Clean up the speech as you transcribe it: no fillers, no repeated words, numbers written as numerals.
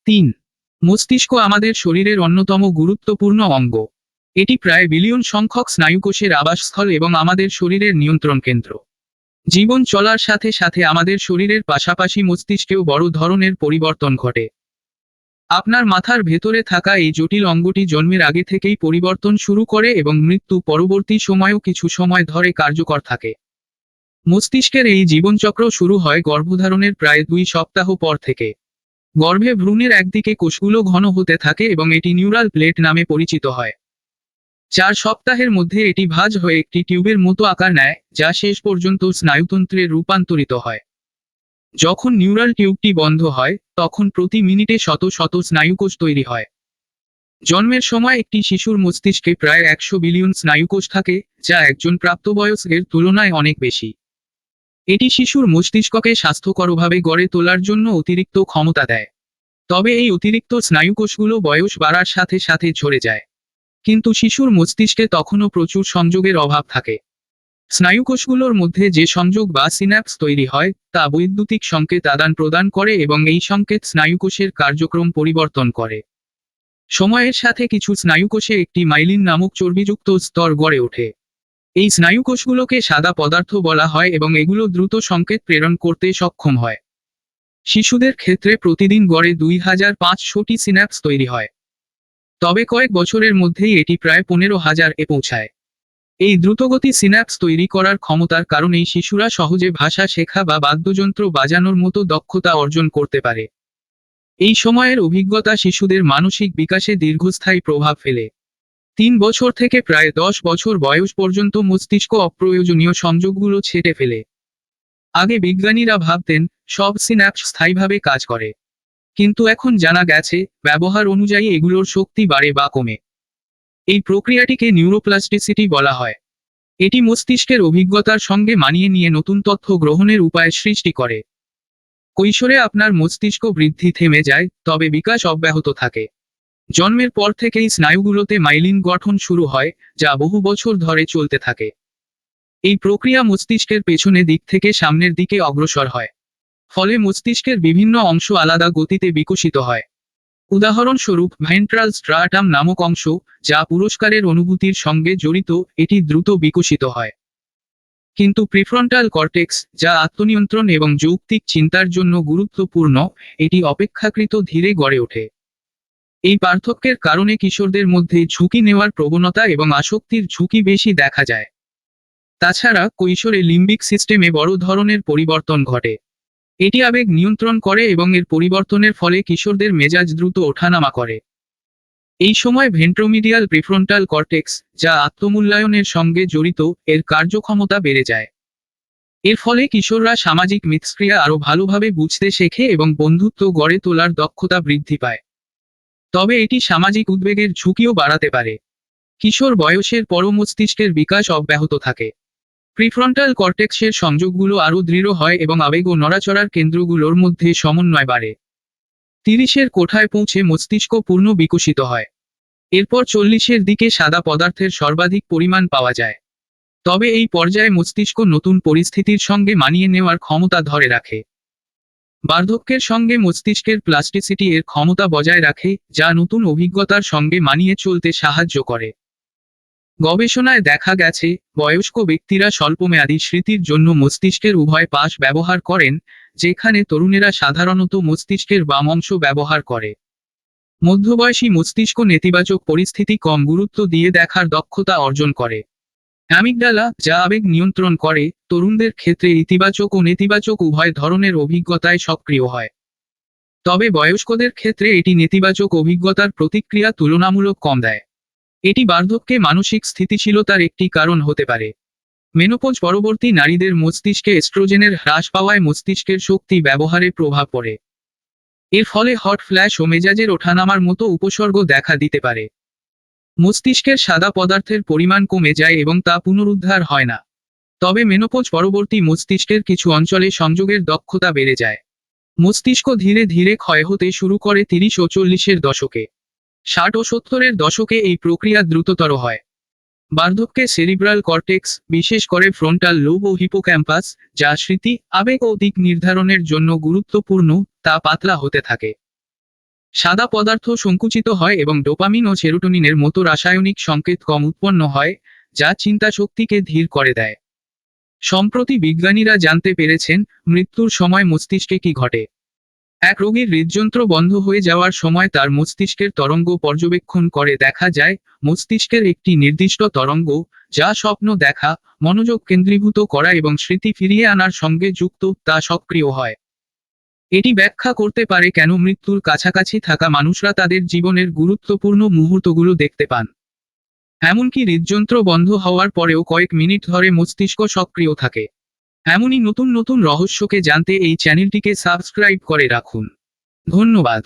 তিন। মস্তিষ্ক আমাদের শরীরের অন্যতম গুরুত্বপূর্ণ অঙ্গ। এটি প্রায় বিলিয়ন সংখ্যক স্নায়ুকোষের আবাসস্থল এবং আমাদের শরীরের নিয়ন্ত্রণ কেন্দ্র। জীবন চলার সাথে সাথে আমাদের শরীরের পাশাপাশি মস্তিষ্কেও বড় ধরনের পরিবর্তন ঘটে। আপনার মাথার ভেতরে থাকা এই জটিল অঙ্গটি জন্মের আগে থেকেই পরিবর্তন শুরু করে এবং মৃত্যু পরবর্তী সময়েও কিছু সময় ধরে কার্যকর থাকে। মস্তিষ্কের এই জীবনচক্র শুরু হয় গর্ভধারণের প্রায় 2 সপ্তাহ পর থেকে। গর্ভে ভ্রূণের একদিকে কোষগুলো ঘন হতে থাকে এবং এটি নিউরাল প্লেট নামে পরিচিত হয়। 4 সপ্তাহের মধ্যে এটি ভাঁজ হয়ে একটি টিউবের মতো আকার নেয়, যা শেষ পর্যন্ত স্নায়ুতন্ত্রে রূপান্তরিত হয়। যখন নিউরাল টিউবটি বন্ধ হয়, তখন প্রতি মিনিটে শত শত স্নায়ুকোষ তৈরি হয়। জন্মের সময় একটি শিশুর মস্তিষ্কে প্রায় 100 বিলিয়ন স্নায়ুকোষ থাকে, যা একজন প্রাপ্তবয়স্কের তুলনায় অনেক বেশি। এটি শিশুর মস্তিষ্ককে স্বাস্থ্যকরভাবে গড়ে তোলার জন্য অতিরিক্ত ক্ষমতা দেয়। তবে এই অতিরিক্ত স্নায়ুকোষগুলো বয়স বাড়ার সাথে সাথে ঝরে যায়। কিন্তু শিশুর মস্তিষ্কে তখনও প্রচুর সংযোগের অভাব থাকে। স্নায়ুকোষগুলোর মধ্যে যে সংযোগ বা সিন্যাপস তৈরি হয়, তা বৈদ্যুতিক সংকেত আদান প্রদান করে এবং এই সংকেত স্নায়ুকোষের কার্যক্রম পরিবর্তন করে। সময়ের সাথে কিছু স্নায়ুকোষে একটি মাইলিন নামক চর্বিযুক্ত স্তর গড়ে ওঠে। এই স্নায়ুকোষগুলোকে সাদা পদার্থ বলা হয় এবং এগুলো দ্রুত সংকেত প্রেরণ করতে সক্ষম হয়। শিশুদের ক্ষেত্রে প্রতিদিন গড়ে 2500টি সিন্যাপস তৈরি হয়। তবে কয়েক বছরের মধ্যেই এটি প্রায় 15,000-এ পৌঁছায়। এই দ্রুতগতি সিন্যাপস তৈরি করার ক্ষমতার কারণেই শিশুরা সহজে ভাষা শেখা বা বাদ্যযন্ত্র বাজানোর মতো দক্ষতা অর্জন করতে পারে। এই সময়ের অভিজ্ঞতা শিশুদের মানসিক বিকাশে দীর্ঘস্থায়ী প্রভাব ফেলে। 3 বছর থেকে প্রায় 10 বছর বয়স পর্যন্ত মস্তিষ্ক অপ্রয়োজনীয় সংযোগগুলো ছেঁটে ফেলে। আগে বিজ্ঞানীরা ভাবতেন সব সিন্যাপস স্থায়ীভাবে কাজ করে। কিন্তু এখন জানা গেছে, ব্যবহার অনুযায়ী এগুলোর শক্তি বাড়ে বা কমে। এই প্রক্রিয়াটিকে নিউরোপ্লাস্টিসিটি বলা হয়। এটি মস্তিষ্কের অভিজ্ঞতার সঙ্গে মানিয়ে নিয়ে নতুন তথ্য গ্রহণের উপায় সৃষ্টি করে। কৈশোরে আপনার মস্তিষ্ক বৃদ্ধি থেমে যায়, তবে বিকাশ অব্যাহত থাকে। জন্মের পর থেকেই স্নায়ুগুলোতে মাইলিন গঠন শুরু হয়, যা বহু বছর ধরে চলতে থাকে। এই প্রক্রিয়া মস্তিষ্কের পেছনে দিক থেকে সামনের দিকে অগ্রসর হয়। ফলে মস্তিষ্কের বিভিন্ন অংশ আলাদা গতিতে বিকশিত হয়। উদাহরণস্বরূপ ভেন্ট্রাল স্ট্রাটাম নামক অংশ, যা পুরস্কারের অনুভূতির সঙ্গে জড়িত, এটি দ্রুত বিকশিত হয়। কিন্তু প্রিফ্রন্টাল কর্টেক্স, যা আত্মনিয়ন্ত্রণ এবং যৌক্তিক চিন্তার জন্য গুরুত্বপূর্ণ, এটি অপেক্ষাকৃত ধীরে গড়ে ওঠে। এই পার্থক্যের কারণে কিশোরদের মধ্যে ঝুঁকি নেওয়ার প্রবণতা এবং আসক্তির ঝুঁকি বেশি দেখা যায়। তাছাড়া কৈশোরে লিম্বিক সিস্টেমে বড় ধরনের পরিবর্তন ঘটে। এটি আবেগ নিয়ন্ত্রণ করে এবং এর পরিবর্তনের ফলে কিশোরদের মেজাজ দ্রুত ওঠানামা করে। এই সময় ভেন্ট্রোমিডিয়াল প্রিফ্রন্টাল কর্টেক্স, যা আত্মমূল্যায়নের সঙ্গে জড়িত, এর কার্যক্ষমতা বেড়ে যায়। এর ফলে কিশোররা সামাজিক মিথস্ক্রিয়া আরও ভালোভাবে বুঝতে শেখে এবং বন্ধুত্ব গড়ে তোলার দক্ষতা বৃদ্ধি পায়। তবে এটি সামাজিক উদ্বেগের ঝুঁকিও বাড়াতে পারে। কিশোর বয়সের পরও মস্তিষ্কের বিকাশ অব্যাহত থাকে। প্রিফ্রন্টাল কর্টেক্সের সংযোগগুলো আরও দৃঢ় হয় এবং আবেগ ও নড়াচড়ার কেন্দ্রগুলোর মধ্যে সমন্বয় বাড়ে। 30-এর কোঠায় পৌঁছে মস্তিষ্ক পূর্ণ বিকশিত হয়। এরপর 40-এর দিকে সাদা পদার্থের সর্বাধিক পরিমাণ পাওয়া যায়। তবে এই পর্যায়ে মস্তিষ্ক নতুন পরিস্থিতির সঙ্গে মানিয়ে নেওয়ার ক্ষমতা ধরে রাখে। বার্ধক্যের সঙ্গে মস্তিষ্কের প্লাস্টিসিটি এর ক্ষমতা বজায় রাখে, যা নতুন অভিজ্ঞতার সঙ্গে মানিয়ে চলতে সাহায্য করে। গবেষণায় দেখা গেছে, বয়স্ক ব্যক্তিরা স্বল্পমেয়াদী স্মৃতির জন্য মস্তিষ্কের উভয় পাশ ব্যবহার করেন, যেখানে তরুণেরা সাধারণত মস্তিষ্কের বাম অংশ ব্যবহার করে। মধ্যবয়সী মস্তিষ্ক নেতিবাচক পরিস্থিতি কম গুরুত্ব দিয়ে দেখার দক্ষতা অর্জন করে। অ্যামিগডালা, যা আবেগ নিয়ন্ত্রণ করে, তরুণদের ক্ষেত্রে ইতিবাচক ও নেতিবাচক উভয় ধরনের অভিজ্ঞতায় সক্রিয় হয়। তবে বয়স্কদের ক্ষেত্রে এটি নেতিবাচক অভিজ্ঞতার প্রতিক্রিয়া তুলনামূলক কম দেয়। এটি বার্ধক্যে মানসিক স্থিতিশীলতার একটি কারণ হতে পারে। মেনোপজ পরবর্তী নারীদের মস্তিষ্কে এস্ট্রোজেনের হ্রাস পাওয়ায় মস্তিষ্কের শক্তি ব্যবহারে প্রভাব পড়ে। এর ফলে হট ফ্ল্যাশ ও মেজাজের ওঠানামার মতো উপসর্গ দেখা দিতে পারে। মস্তিষ্কের সাদা পদার্থের পরিমাণ কমে যায় এবং তা পুনরুদ্ধার হয় না। তবে মেনোপজ পরবর্তী মস্তিষ্কের কিছু অঞ্চলে সংযোগের দক্ষতা বেড়ে যায়। মস্তিষ্ক ধীরে ধীরে ক্ষয় হতে শুরু করে 30 ও 40-এর দশকে। 60 ও 70-এর দশকে এই প্রক্রিয়া দ্রুততর হয়। বার্ধক্যে সেরিব্রাল কর্টেক্স, বিশেষ করে ফ্রন্টাল লোব ও হিপোক্যাম্পাস, যা স্মৃতি, আবেগ ও দিক নির্ধারণের জন্য গুরুত্বপূর্ণ, তা পাতলা হতে থাকে। সাদা পদার্থ সংকুচিত হয় এবং ডোপামিন ও সেরোটোনিনের মতো রাসায়নিক সংকেত কম উৎপন্ন হয়, যা চিন্তা শক্তিকে ধীর করে দেয়। সম্প্রতি বিজ্ঞানীরা জানতে পেরেছেন মৃত্যুর সময় মস্তিষ্কে কি ঘটে। এক রোগীর হৃদযন্ত্র বন্ধ হয়ে যাওয়ার সময় তার মস্তিষ্কের তরঙ্গ পর্যবেক্ষণ করে দেখা যায় মস্তিষ্কের একটি নির্দিষ্ট তরঙ্গ, যা স্বপ্ন দেখা, মনোযোগ কেন্দ্রীভূত করা এবং স্মৃতি ফিরিয়ে আনার সঙ্গে যুক্ত, তা সক্রিয় হয়। এটি ব্যাখ্যা করতে পারে কেন মৃত্যুর কাছাকাছি থাকা মানুষরা তাদের জীবনের গুরুত্বপূর্ণ মুহূর্তগুলো দেখতে পান। এমনকি হৃদযন্ত্র বন্ধ হওয়ার পরেও কয়েক মিনিট ধরে মস্তিষ্ক সক্রিয় থাকে। এমনই নতুন নতুন রহস্যকে জানতে এই চ্যানেলটিকে সাবস্ক্রাইব করে রাখুন। ধন্যবাদ।